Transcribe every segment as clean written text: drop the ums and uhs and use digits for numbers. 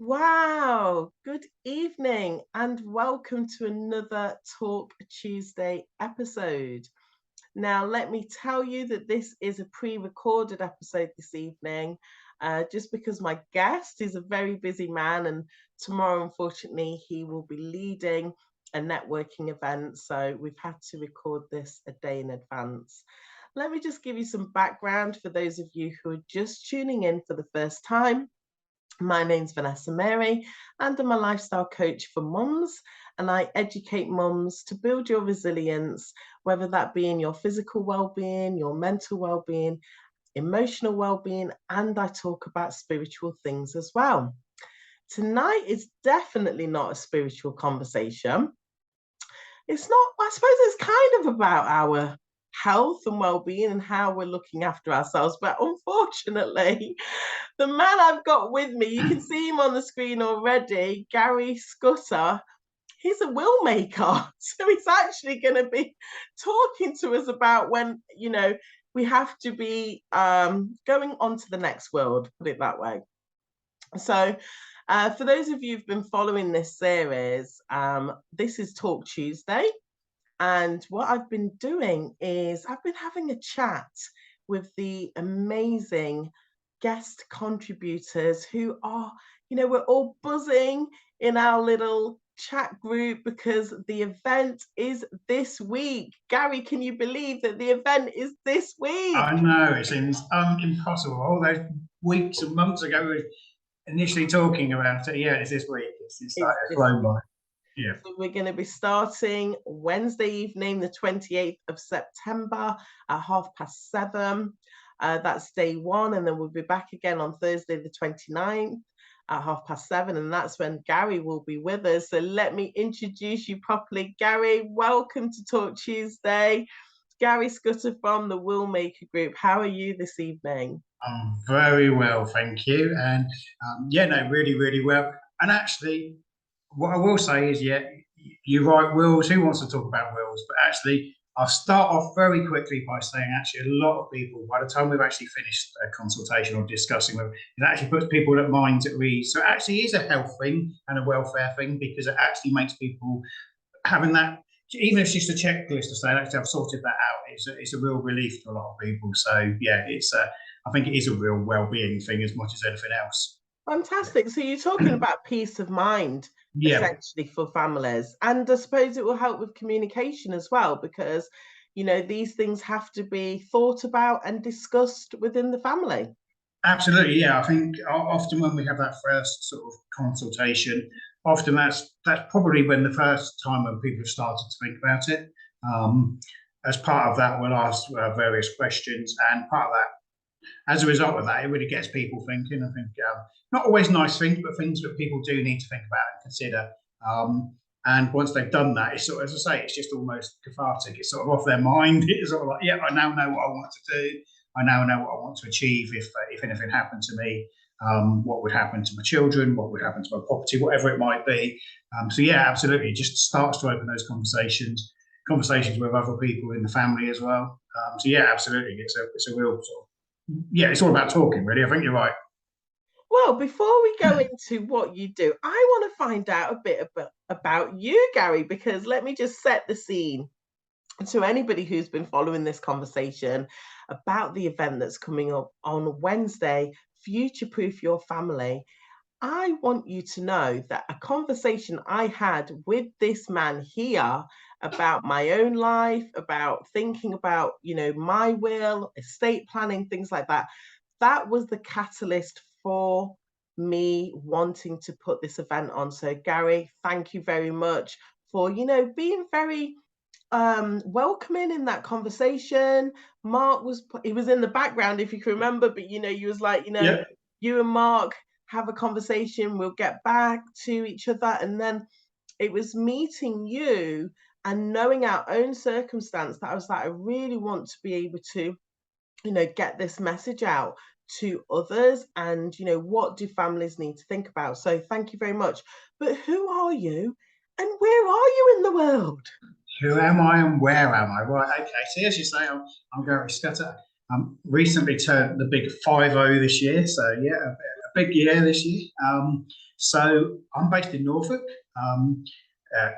Wow, good evening and welcome to another Talk Tuesday episode. Now, let me tell you that this is a pre recorded episode this evening, just because my guest is a very busy man, and tomorrow, unfortunately, he will be leading a networking event. So, we've had to record this a day in advance. Let me just give you some background for those of you who are just tuning in for the first time. My name's Vanessa-Mary, and I'm a lifestyle coach for mums, and I educate mums to build your resilience, whether that be in your physical well-being, your mental well-being, emotional well-being, and I talk about spiritual things as well. Tonight is definitely not a spiritual conversation. It's not, I suppose it's kind of about our health and well-being and how we're looking after ourselves, but unfortunately, the man I've got with me, you can see him on the screen already, Garry Scutter. He's a will maker. So he's actually going to be talking to us about when, we have to be going on to the next world, put it that way. So for those of you who've been following this series, this is Talk Tuesday. And what I've been doing is I've been having a chat with the amazing guest contributors who are, we're all buzzing in our little chat group because the event is this week. Garry, can you believe that the event is this week? I know, it seems impossible. All those weeks and months ago, we were initially talking about it. Yeah, it's this week. It's like it's flown by. Yeah. So we're going to be starting Wednesday evening, the 28th of September at 7:30. That's day one. And then we'll be back again on Thursday, the 29th at 7:30. And that's when Garry will be with us. So let me introduce you properly. Garry, welcome to Talk Tuesday. Garry Scutter from the Will Maker Group. How are you this evening? I'm very well, thank you. And really, really well. And actually, what I will say is, yeah, you're right, wills. Who wants to talk about wills? But actually, I'll start off very quickly by saying, actually, a lot of people, by the time we've actually finished a consultation or discussing with, it actually puts people at minds at ease. So it actually is a health thing and a welfare thing because it actually makes people having that, even if it's just a checklist to say, actually, I've sorted that out. It's a real relief to a lot of people. So yeah, I think it is a real well-being thing as much as anything else. Fantastic. So you're talking about peace of mind, Yeah, essentially, for families. And I suppose it will help with communication as well, because, these things have to be thought about and discussed within the family. absolutely. Yeah, I think often when we have that first sort of consultation, often that's probably when the first time when people have started to think about it. As part of that, we'll ask various questions, and part of that, as a result of that, it really gets people thinking. I think not always nice things, but things that people do need to think about and consider. And once they've done that, it's sort of, as I say, it's just almost cathartic. It's sort of off their mind. It's sort of like, yeah, I now know what I want to do. I now know what I want to achieve. If anything happened to me, what would happen to my children? What would happen to my property? Whatever it might be. So yeah, absolutely, it just starts to open those conversations with other people in the family as well. So yeah, absolutely, it's a real sort of, yeah, it's all about talking, really. I think you're right. Well, before we go into what you do, I want to find out a bit about you, Garry, because let me just set the scene to anybody who's been following this conversation about the event that's coming up on Wednesday, Future Proof Your Family. I want you to know that a conversation I had with this man here about my own life, about thinking about, my will, estate planning, things like that, that was the catalyst for me wanting to put this event on. So, Garry, thank you very much for, being very welcoming in that conversation. Mark he was in the background, if you can remember, but you was like, Yeah, you and Mark have a conversation, we'll get back to each other. And then it was meeting you and knowing our own circumstance that I was like, I really want to be able to, get this message out to others. And what do families need to think about? So thank you very much. But who are you and where are you in the world? who am I and where am I? Right, okay. So as you say, I'm Garry Scutter. Recently turned the big 50 this year, so yeah, a big year this year. So I'm based in Norfolk,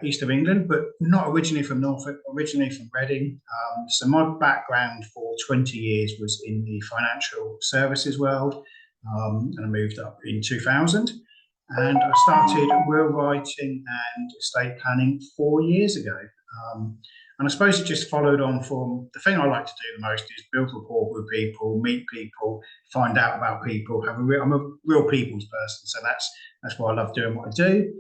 east of England, but not originally from Norfolk, originally from Reading. So my background for 20 years was in the financial services world, and I moved up in 2000. And I started will writing and estate planning 4 years ago. And I suppose it just followed on from the thing I like to do the most is build rapport with people, meet people, find out about people. I'm a real people's person, so that's why I love doing what I do.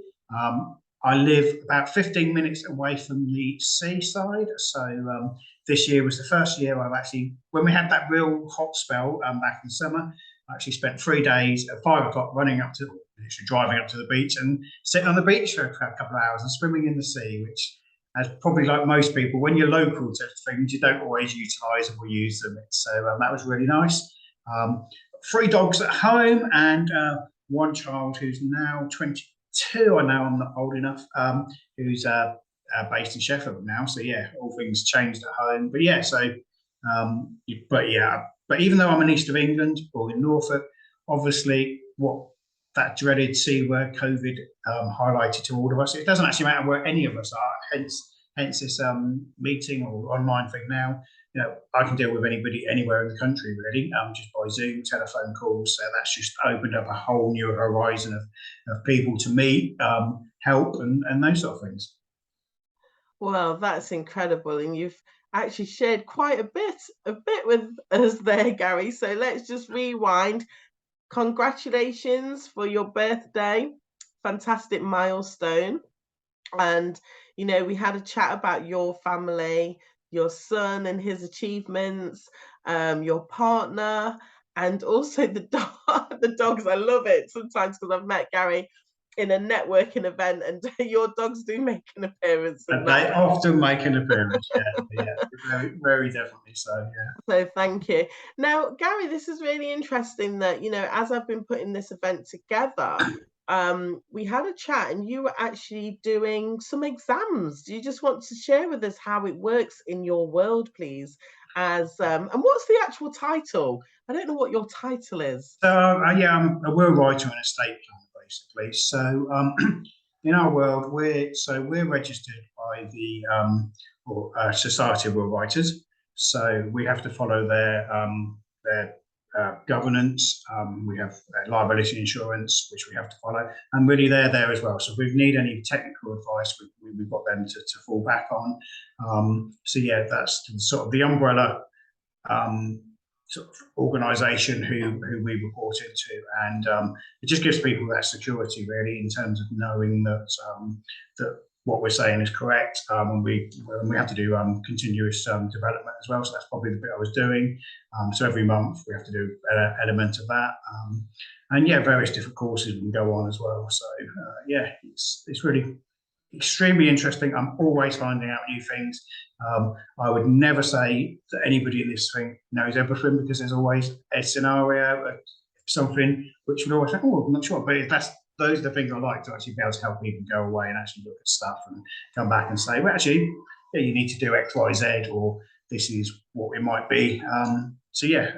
I live about 15 minutes away from the seaside, so this year was the first year I've actually, when we had that real hot spell back in the summer, I actually spent 3 days at 5 o'clock literally driving up to the beach and sitting on the beach for a couple of hours and swimming in the sea, which, as probably like most people, when you're local to things, you don't always utilise or use them. So that was really nice. 3 dogs at home and one child who's now 22. I know I'm not old enough. Who's based in Sheffield now. So yeah, all things changed at home. But yeah, but even though I'm in east of England or in Norfolk, obviously what that dreaded C word COVID highlighted to all of us. It doesn't actually matter where any of us are. Hence this meeting or online thing now. I can deal with anybody anywhere in the country really, just by Zoom, telephone calls. So that's just opened up a whole new horizon of people to meet, help, and those sort of things. Well, that's incredible, and you've actually shared quite a bit with us there, Garry. So let's just rewind. Congratulations for your birthday, fantastic milestone. And we had a chat about your family, your son and his achievements, your partner, and also the dogs. I love it sometimes because I've met Garry in a networking event, and your dogs do make an appearance. And they often make an appearance, yeah, very, very definitely so, yeah. So thank you. Now, Garry, this is really interesting that, as I've been putting this event together, we had a chat and you were actually doing some exams. Do you just want to share with us how it works in your world, please? And what's the actual title? I don't know what your title is. So I'm a will writer and estate planner, basically. So in our world, we're registered by the Society of Will Writers. So we have to follow their governance. We have liability insurance, which we have to follow, and really they're there as well. So if we need any technical advice, we've got them to fall back on. So yeah, that's sort of the umbrella sort of organisation who we report into, and it just gives people that security really in terms of knowing that that what we're saying is correct. And we have to do continuous development as well. So that's probably the bit I was doing. So every month we have to do an element of that, and yeah, various different courses we can go on as well. So yeah, it's really extremely interesting. I'm always finding out new things. I would never say that anybody in this thing knows everything, because there's always a scenario, something which would always say, oh, I'm not sure. But those are the things I like, to actually be able to help people go away and actually look at stuff and come back and say, well, actually, yeah, you need to do X, Y, Z, or this is what it might be. So yeah,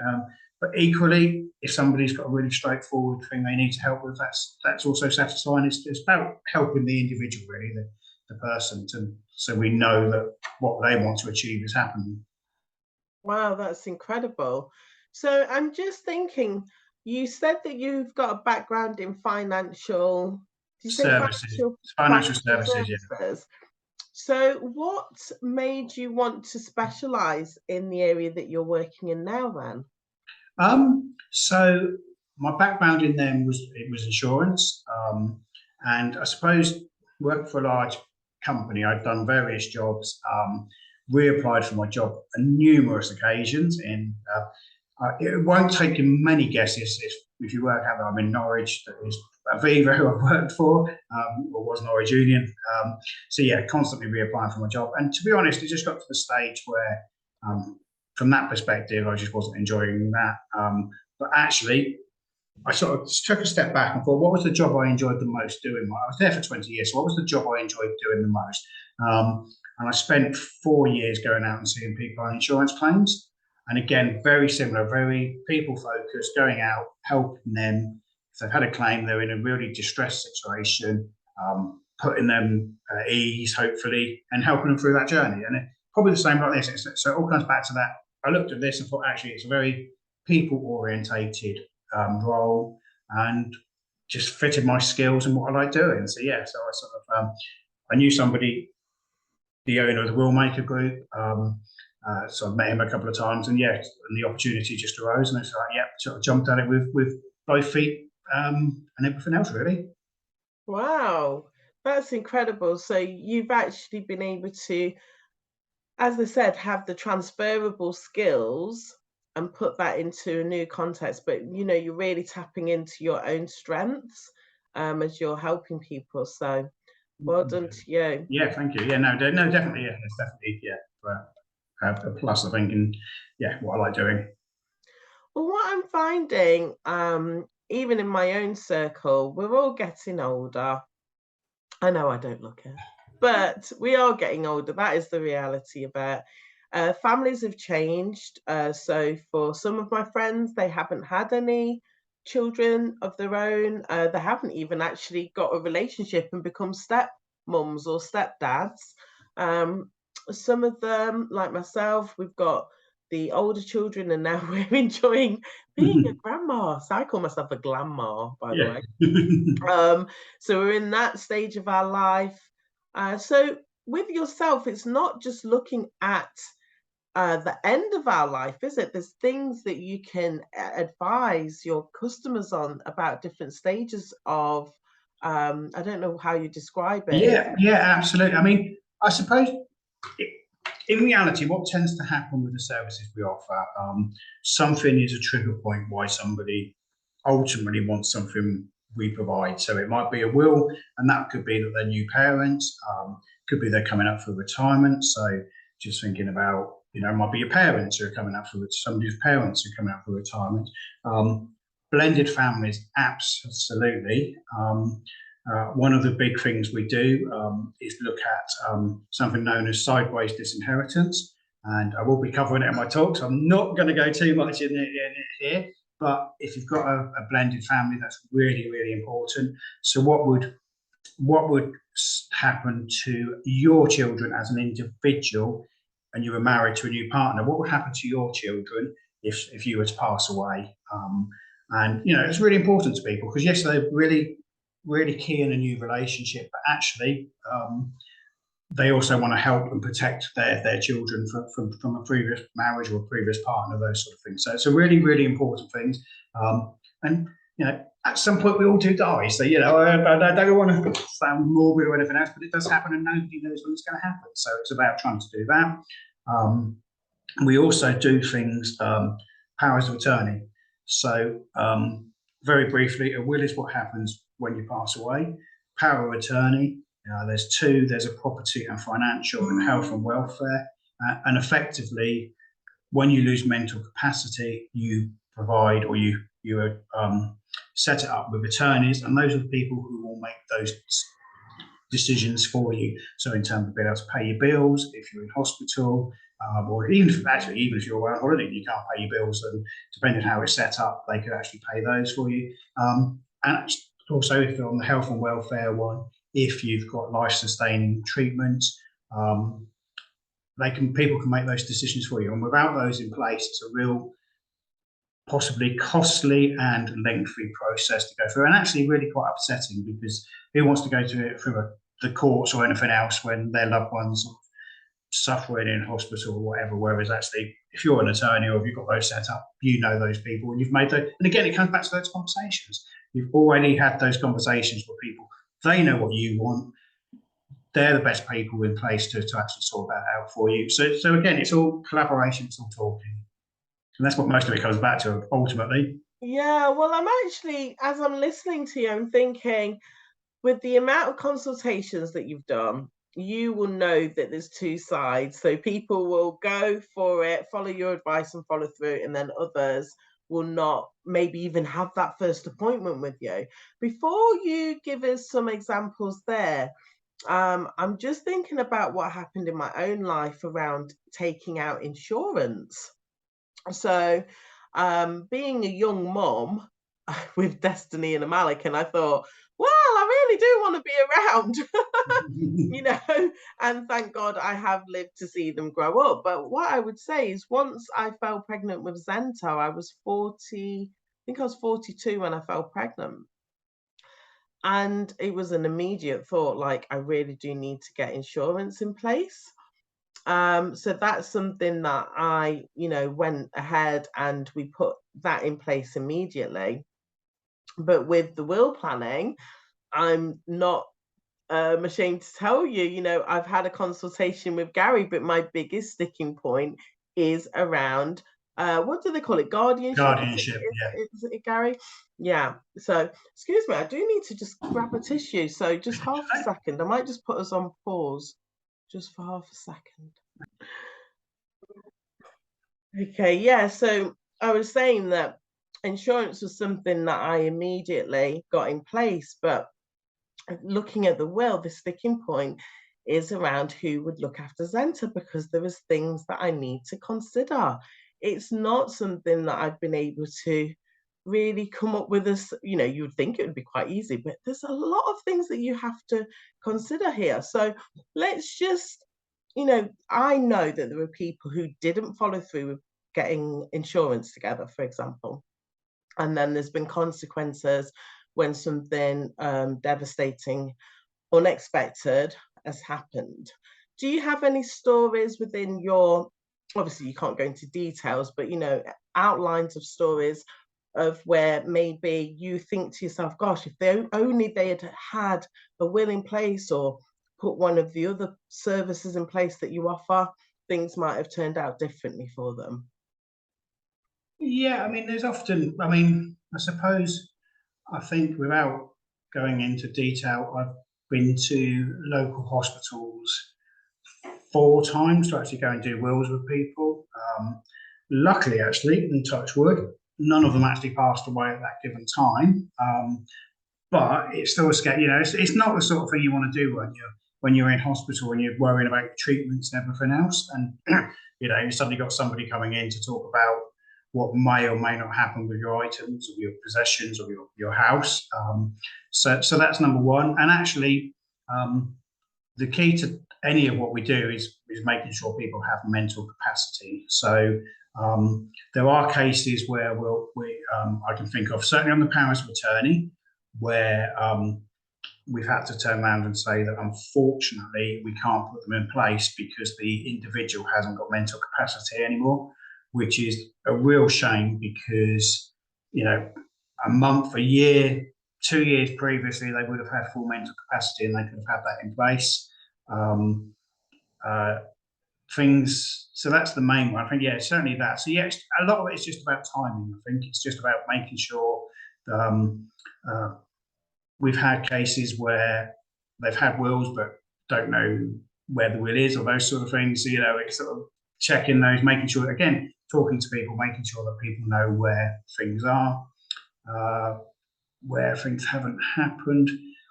but equally, if somebody's got a really straightforward thing they need to help with, that's also satisfying. It's about helping the individual, really, the person, so we know that what they want to achieve is happening. Wow, that's incredible. So I'm just thinking, you said that you've got a background in financial services. Financial services, yeah. So what made you want to specialise in the area that you're working in now then? So my background in them was insurance, and I suppose worked for a large company. I'd done various jobs, reapplied for my job on numerous occasions. It won't take you many guesses if you work out that I'm in Norwich. That is Aviva, who I worked for, or was Norwich Union. So yeah, constantly reapplying for my job. And to be honest, it just got to the stage where, from that perspective, I just wasn't enjoying that. But actually, I sort of took a step back and thought, what was the job I enjoyed the most doing? I was there for 20 years, so what was the job I enjoyed doing the most? And I spent 4 years going out and seeing people on insurance claims. And again, very similar, very people focused, going out, helping them if they've had a claim, they're in a really distressed situation, putting them at ease, hopefully, and helping them through that journey. And probably the same like this. So it all comes back to that. I looked at this and thought, actually, it's a very people-orientated role, and just fitted my skills and what I like doing. So yeah, so I sort of I knew somebody, the owner of the Willmaker Group. So I've met him a couple of times, and yeah, and the opportunity just arose, and it's like, yeah, sort of jumped at it with both feet, and everything else really. Wow, that's incredible. So you've actually been able to, as I said, have the transferable skills and put that into a new context, but you're really tapping into your own strengths as you're helping people. So well done to you. Yeah, thank you. Yeah, no, definitely, yeah, it's definitely, yeah, a plus, I think, and yeah, what I like doing. Well, what I'm finding, even in my own circle, we're all getting older. I know I don't look it, but we are getting older. That is the reality of it. Families have changed. So for some of my friends, they haven't had any children of their own. They haven't even actually got a relationship and become step mums or stepdads. Some of them, like myself, we've got the older children, and now we're enjoying being a grandma. So I call myself a glamma, by the way. So we're in that stage of our life. So with yourself, it's not just looking at the end of our life, is it? There's things that you can advise your customers on about different stages of, I don't know how you describe it. Yeah, absolutely. I mean, I suppose in reality, what tends to happen with the services we offer, something is a trigger point why somebody ultimately wants something we provide. So it might be a will, and that could be that they're new parents, could be they're coming up for retirement. So just thinking about, it might be your parents who are coming up for somebody's parents who are coming up for retirement. Blended families, absolutely. One of the big things we do is look at something known as sideways disinheritance, and I will be covering it in my talk, so I'm not going to go too much in it here. But if you've got a blended family, that's really, really important. So what would happen to your children as an individual, and you were married to a new partner? What would happen to your children if you were to pass away? And it's really important to people, because yes, they're really, really key in a new relationship, but actually they also want to help and protect their children from a previous marriage or a previous partner, those sort of things. So it's a really, really important thing. And at some point we all do die. So I don't want to sound morbid or anything else, but it does happen, and nobody knows when it's going to happen. So it's about trying to do that. We also do things, powers of attorney. So very briefly, a will is what happens when you pass away. Power of attorney, there's two. There's a property and financial and health and welfare. And effectively, when you lose mental capacity, you provide, or you set it up with attorneys, and those are the people who will make those decisions for you. So in terms of being able to pay your bills if you're in hospital, or even if you're away on holiday and you can't pay your bills, then depending on how it's set up, they could actually pay those for you. And also, if you're on the health and welfare one, if you've got life-sustaining treatments, people can make those decisions for you. And without those in place, it's a real, possibly costly and lengthy process to go through, and actually really quite upsetting, because who wants to go through the courts or anything else when their loved ones are suffering in hospital or whatever? Whereas actually, if you're an attorney or if you've got those set up, those people, and you've made those. And again, it comes back to those conversations. You've already had those conversations with people. They know what you want. They're the best people in place to actually sort that out for you. So again, it's all collaboration, it's all talking. And that's what most of it comes back to, ultimately. Yeah, well, I'm actually, as I'm listening to you, I'm thinking, with the amount of consultations that you've done, you will know that there's two sides. So people will go for it, follow your advice and follow through, and then others will not maybe even have that first appointment with you. Before you give us some examples there, I'm just thinking about what happened in my own life around taking out insurance. So being a young mom, with Destiny and Malik, and I thought, well, I really do want to be around. You know, and thank God I have lived to see them grow up. But what I would say is, once I fell pregnant with Zento, I was 40, I think I was 42 when I fell pregnant. And it was an immediate thought, like, I really do need to get insurance in place. So that's something that I, you know, went ahead and we put that in place immediately. But with the will planning, I'm not ashamed to tell you, you know, I've had a consultation with Garry, but my biggest sticking point is around what do they call it? Guardianship? Guardianship, yeah. Is it Garry? Yeah. So, excuse me, I do need to just grab a tissue. So, just half a second. I might just put us on pause just for half a second. Okay, yeah. So, I was saying that insurance was something that I immediately got in place, but looking at the will, the sticking point is around who would look after Zenta, because there is things that I need to consider. It's not something that I've been able to really come up with. This, you know, you would think it would be quite easy, but there's a lot of things that you have to consider here. So let's just, you know, I know that there are people who didn't follow through with getting insurance together, for example, and then there's been consequences when something devastating, unexpected has happened. Do you have any stories within your, obviously you can't go into details, but you know, outlines of stories of where maybe you think to yourself, gosh, if they only they had had a will in place or put one of the other services in place that you offer, things might have turned out differently for them? Yeah, I mean, there's often, I mean, I suppose, I think without going into detail, I've been to local hospitals 4 times to actually go and do wills with people. Luckily, actually, in touch wood, none of them actually passed away at that given time. But it's still a scary, you know, it's not the sort of thing you want to do when you're in hospital, when you're worrying about your treatments and everything else. And you know, you suddenly got somebody coming in to talk about what may or may not happen with your items or your possessions or your house. So that's number one. And actually, the key to any of what we do is making sure people have mental capacity. So there are cases where I can think of, certainly on the powers of attorney, where we've had to turn around and say that unfortunately we can't put them in place because the individual hasn't got mental capacity anymore, which is a real shame because, you know, a month, a year, 2 years previously, they would have had full mental capacity and they could have had that in place. So that's the main one. I think, yeah, certainly that. So, yeah, a lot of it is just about timing. I think it's just about making sure we've had cases where they've had wills but don't know where the will is or those sort of things. So, you know, it's sort of checking those, making sure, again, talking to people, making sure that people know where things are, where things haven't happened.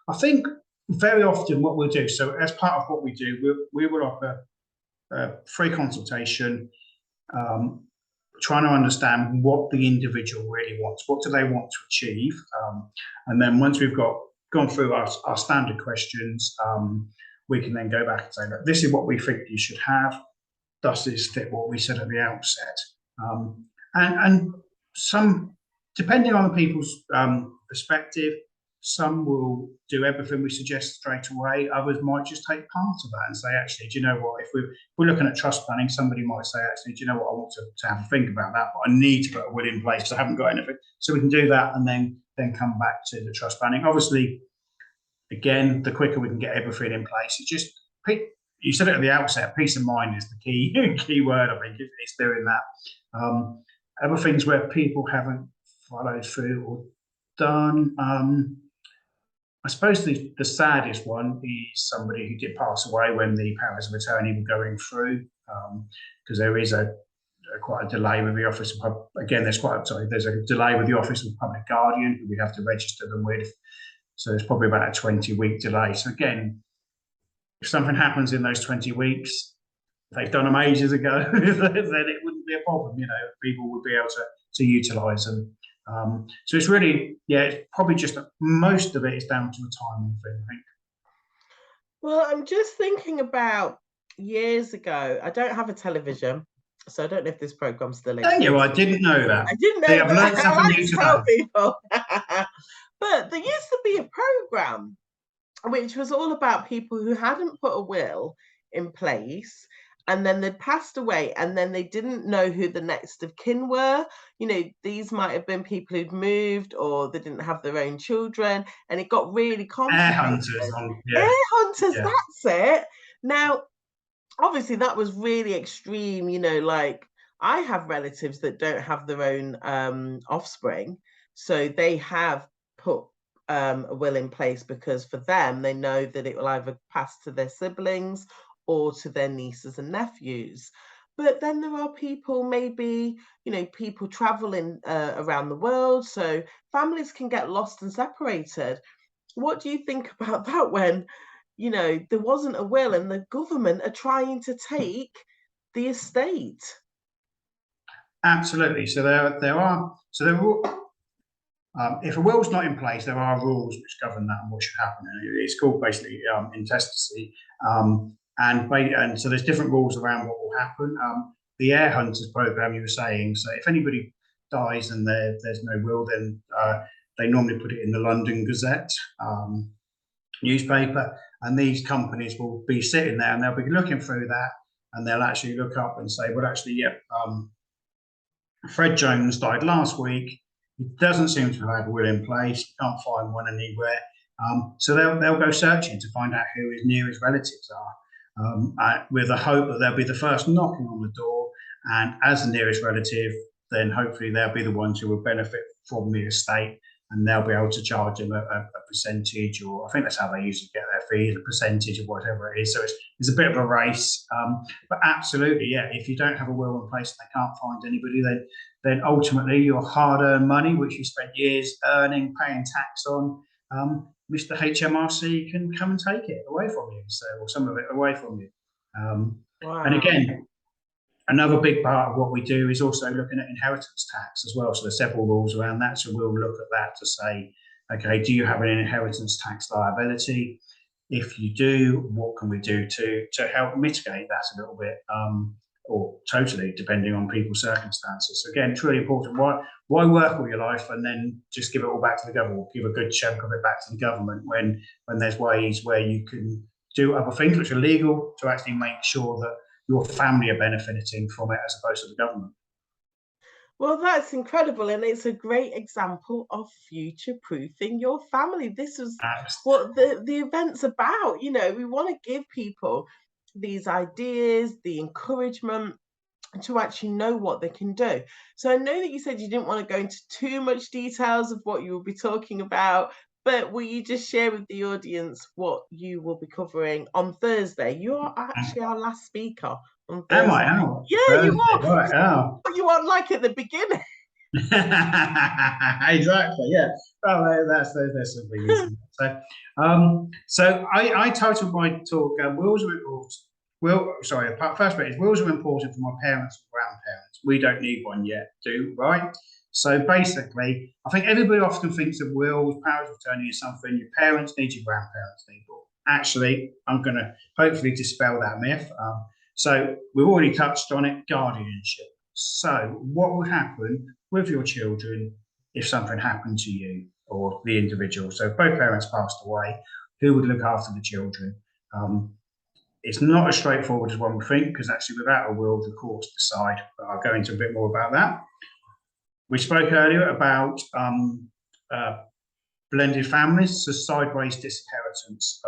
I think very often what we'll do, so as part of what we do, we will offer a free consultation, trying to understand what the individual really wants. What do they want to achieve? And then once we've gone through our standard questions, we can then go back and say, look, this is what we think you should have. Does this fit what we said at the outset? And some, depending on the people's perspective, some will do everything we suggest straight away. Others might just take part of that and say, actually, do you know what? If we're looking at trust planning, somebody might say, actually, do you know what? I want to have a think about that, but I need to put a will in place because I haven't got anything. So we can do that and then come back to the trust planning. Obviously, again, the quicker we can get everything in place, it's just, you said it at the outset, peace of mind is the key word. I think it's doing that. Other things where people haven't followed through or done. I suppose the saddest one is somebody who did pass away when the powers of attorney were going through, because there is quite a delay with the office of there's a delay with the office of public guardian who we have to register them with. So there's probably about a 20-week delay. So again, if something happens in those 20 weeks, they've done them ages ago, then it wouldn't be a problem. You know, people would be able to utilise them. So it's really, it's probably just most of it is down to the timing thing, I think. Well, I'm just thinking about years ago. I don't have a television, so I don't know if this program still Thank you. exists. I didn't know that. I didn't See, know I've that. learned I something like new to tell today. people. But there used to be a program which was all about people who hadn't put a will in place, and then they'd passed away, and then they didn't know who the next of kin were. You know, these might have been people who'd moved, or they didn't have their own children, and it got really Air complicated. hunters on, Air hunters, yeah. that's it. Now, obviously, that was really extreme. You know, like I have relatives that don't have their own offspring, so they have put a will in place because for them, they know that it will either pass to their siblings or to their nieces and nephews. But then there are people, maybe, you know, people traveling around the world, so families can get lost and separated. What do you think about that when, you know, there wasn't a will and the government are trying to take the estate? Absolutely. So if a will's not in place, there are rules which govern that and what should happen. And it's called basically intestacy. And so there's different rules around what will happen. The Air Hunters program you were saying, so if anybody dies and there's no will, then they normally put it in the London Gazette newspaper, and these companies will be sitting there and they'll be looking through that, and they'll actually look up and say, well, actually, Fred Jones died last week. He doesn't seem to have had a will in place. You can't find one anywhere. So they'll go searching to find out who his nearest relatives are, with the hope that they'll be the first knocking on the door. And as the nearest relative, then hopefully they'll be the ones who will benefit from the estate, and they'll be able to charge them a percentage, or I think that's how they usually get their fees, a percentage of whatever it is. So it's a bit of a race. But absolutely, yeah, if you don't have a will in place and they can't find anybody, then ultimately your hard-earned money, which you spent years earning, paying tax on, Mr. HMRC can come and take it away from you, so, or some of it away from you. Wow. And again, another big part of what we do is also looking at inheritance tax as well. So there's several rules around that. So we'll look at that to say, okay, do you have an inheritance tax liability? If you do, what can we do to help mitigate that a little bit, or totally, depending on people's circumstances. So again, it's really important. Why work all your life and then just give it all back to the government? Give a good chunk of it back to the government when there's ways where you can do other things which are legal to actually make sure that your family are benefiting from it as opposed to the government. Well, that's incredible. And it's a great example of future proofing your family. This is what the event's about. You know, we want to give people these ideas, the encouragement to actually know what they can do. So I know that you said you didn't want to go into too much details of what you will be talking about, but will you just share with the audience what you will be covering on Thursday? You are actually our last speaker on Thursday. Am I? Oh, yeah, Thursday, you are. Right, oh. You are like at the beginning. Exactly, yeah. Well, that's something, isn't it? So I titled my talk "Wills Are Important." First bit is wills are important for my parents and grandparents. We don't need one yet, right? So basically, I think everybody often thinks of wills, powers of attorney is something your parents need, your grandparents need. But actually, I'm going to hopefully dispel that myth. So we've already touched on it, guardianship. So what would happen with your children if something happened to you or the individual? So if both parents passed away, who would look after the children? It's not as straightforward as one would think, because actually without a will, the courts decide. But I'll go into a bit more about that. We spoke earlier about blended families, so sideways disinheritance.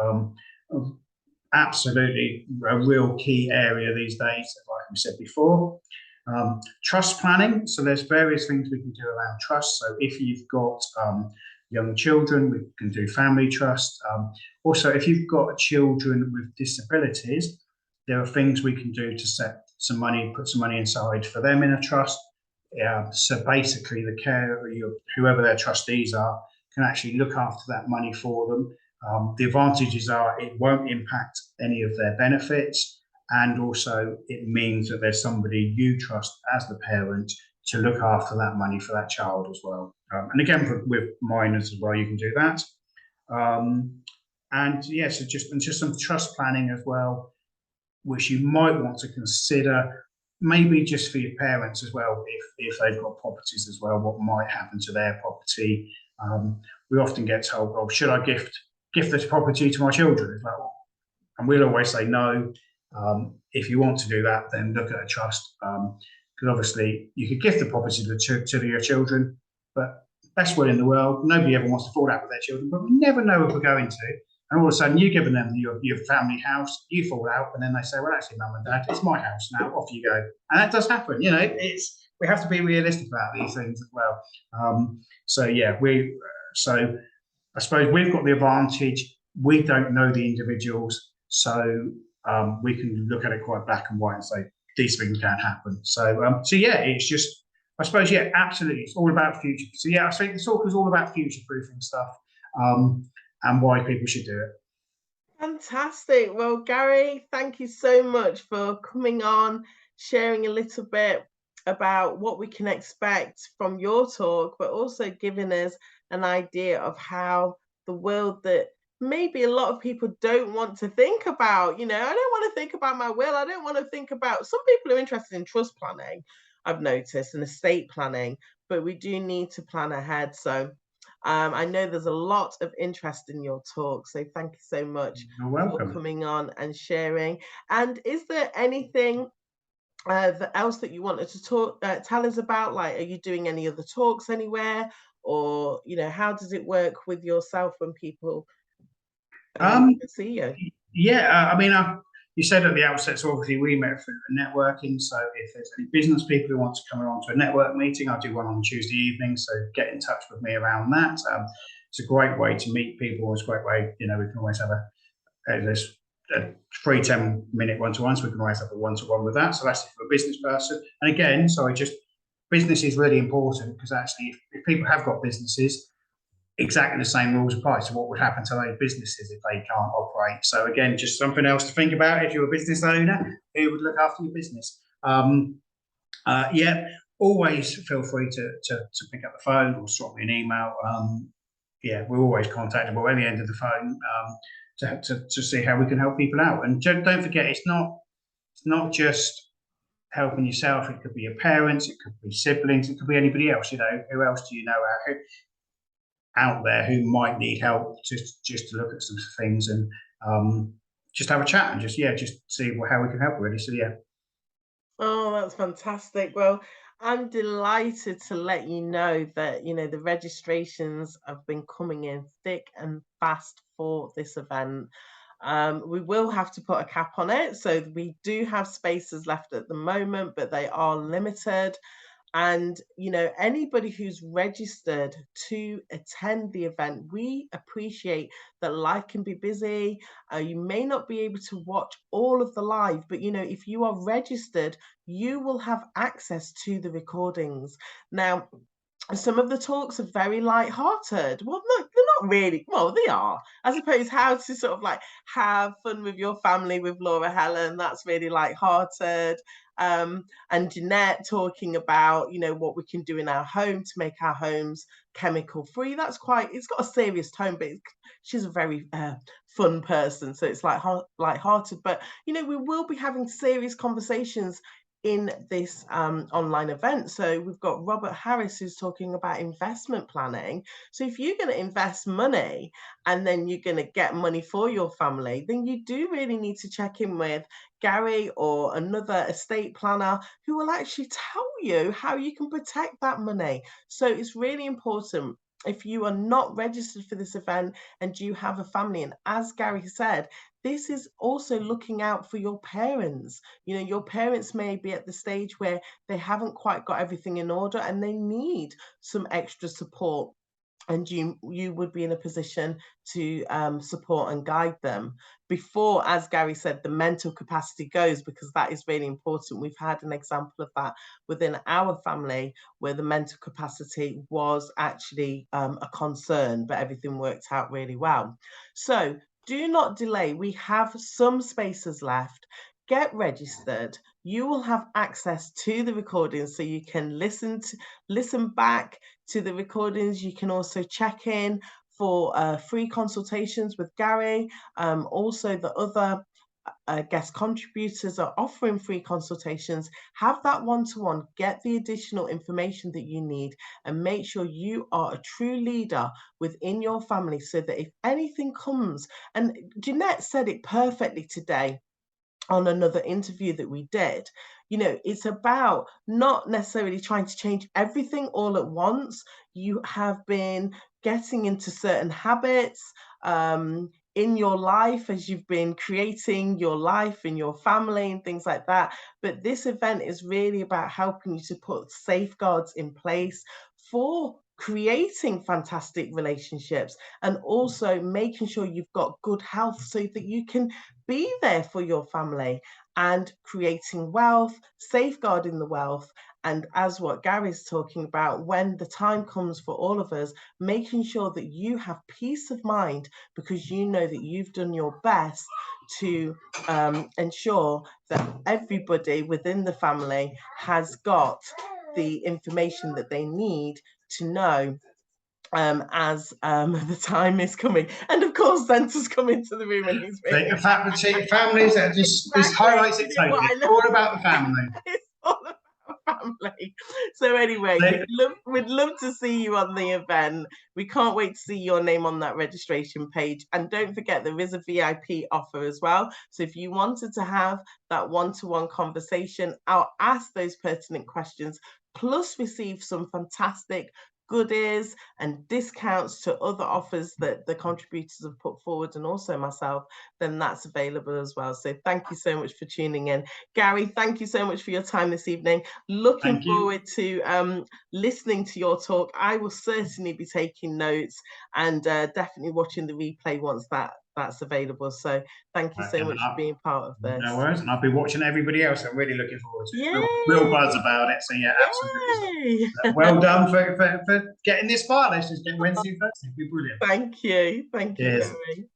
Absolutely a real key area these days, like we said before. Trust planning, so there's various things we can do around trust. So if you've got young children, we can do family trust. Also, if you've got children with disabilities, there are things we can do to set some money, put some money inside for them in a trust. So basically the care, whoever their trustees are, can actually look after that money for them. The advantages are it won't impact any of their benefits, and also it means that there's somebody you trust as the parent to look after that money for that child as well. And again, with minors as well, you can do that. And yeah, so just some trust planning as well, which you might want to consider, maybe just for your parents as well, if they've got properties as well, what might happen to their property. We often get told, "Oh, should I gift this property to my children?" It's like, and we'll always say no. If you want to do that, then look at a trust, because obviously you could gift the property to your children, but best will in the world, nobody ever wants to fall out with their children, but we never know if we're going to. And all of a sudden, you're giving them your family house, you fall out, and then they say, "Well, actually, mum and dad, it's my house now. Off you go." And that does happen. You know, we have to be realistic about these things as well. So yeah, so I suppose we've got the advantage. We don't know the individuals, so we can look at it quite black and white and say these things can happen. So yeah, it's just, I suppose, yeah, absolutely, it's all about future. So yeah, I think the talk is all about future proofing stuff. And why people should do it. Fantastic. Well, Garry, thank you so much for coming on, sharing a little bit about what we can expect from your talk, but also giving us an idea of how the world that maybe a lot of people don't want to think about. You know, I don't want to think about my will. I don't want to think about, some people are interested in trust planning, I've noticed, and estate planning, but we do need to plan ahead. So I know there's a lot of interest in your talk, so thank you so much You're for welcome. coming on and sharing. And is there anything else that you wanted to tell us about? Like, are you doing any other talks anywhere, or how does it work with yourself when people Um, see you? yeah, I mean, you said at the outset, so obviously we met through networking. So if there's any business people who want to come along to a network meeting, I do one on Tuesday evening. So get in touch with me around that. It's a great way to meet people. It's a great way, we can always have there's a free 10-minute one-to-one, so we can always have a one-to-one with that. So that's if you're a business person. And again, business is really important, because actually if people have got businesses, exactly the same rules apply. So what would happen to those businesses if they can't operate? So again, just something else to think about if you're a business owner, who would look after your business. Yeah, always feel free to pick up the phone or drop me an email. Yeah, we're always contactable at the end of the phone, to see how we can help people out. And don't forget, it's not just helping yourself. It could be your parents, it could be siblings, it could be anybody else. Who else do you know out there who might need help, just to look at some things, and just have a chat, and just see how we can help, really. So yeah. Oh, that's fantastic. Well, I'm delighted to let you know that, the registrations have been coming in thick and fast for this event. We will have to put a cap on it. So we do have spaces left at the moment, but they are limited. And, anybody who's registered to attend the event, we appreciate that life can be busy. You may not be able to watch all of the live, but, if you are registered, you will have access to the recordings. Now, some of the talks are very light-hearted. Well, no, they're not really. Well, they are. I suppose how to sort of like have fun with your family with Laura Helen, that's really light-hearted. And Jeanette talking about, what we can do in our home to make our homes chemical free. It's got a serious tone, but she's a very fun person. So it's like light-hearted. But, we will be having serious conversations in this online event. So we've got Robert Harris, who's talking about investment planning. So if you're going to invest money and then you're going to get money for your family, then you do really need to check in with Garry or another estate planner who will actually tell you how you can protect that money. So it's really important. If you are not registered for this event and you have a family, and as Garry said, this is also looking out for your parents. Your parents may be at the stage where they haven't quite got everything in order and they need some extra support. And you would be in a position to support and guide them before, as Garry said, the mental capacity goes, because that is really important. We've had an example of that within our family where the mental capacity was actually a concern, but everything worked out really well. So do not delay. We have some spaces left. get registered. You will have access to the recordings, so you can listen back to the recordings. You can also check in for free consultations with Garry. Also, the other guest contributors are offering free consultations. Have that one-to-one, get the additional information that you need, and make sure you are a true leader within your family, so that if anything comes, and Jeanette said it perfectly today on another interview that we did, you know, it's about not necessarily trying to change everything all at once. You have been getting into certain habits in your life as you've been creating your life in your family and things like that. But this event is really about helping you to put safeguards in place for creating fantastic relationships, and also making sure you've got good health so that you can be there for your family, and creating wealth, safeguarding the wealth. And as what Gary's talking about, when the time comes for all of us, making sure that you have peace of mind, because you know that you've done your best to ensure that everybody within the family has got the information that they need to know as the time is coming. And of course, Santa's come into the room and he's really families are just this highlights it totally. It's all about the family. It's all about family. So anyway, we'd love to see you on the event. We can't wait to see your name on that registration page. And don't forget, there is a VIP offer as well. So if you wanted to have that one-to-one conversation, I'll ask those pertinent questions, plus receive some fantastic goodies and discounts to other offers that the contributors have put forward, and also myself, then that's available as well. So thank you so much for tuning in. Garry, thank you so much for your time this evening. Looking forward to listening to your talk. I will certainly be taking notes, and definitely watching the replay once that's available. So thank you so much for being part of this. No worries, and I'll be watching everybody else. I'm really looking forward to it. Real buzz about it. So yeah, absolutely. So, well done for getting this far. Let's just get Wednesday and Thursday. It'll be brilliant. Thank you. Thank you, Garry.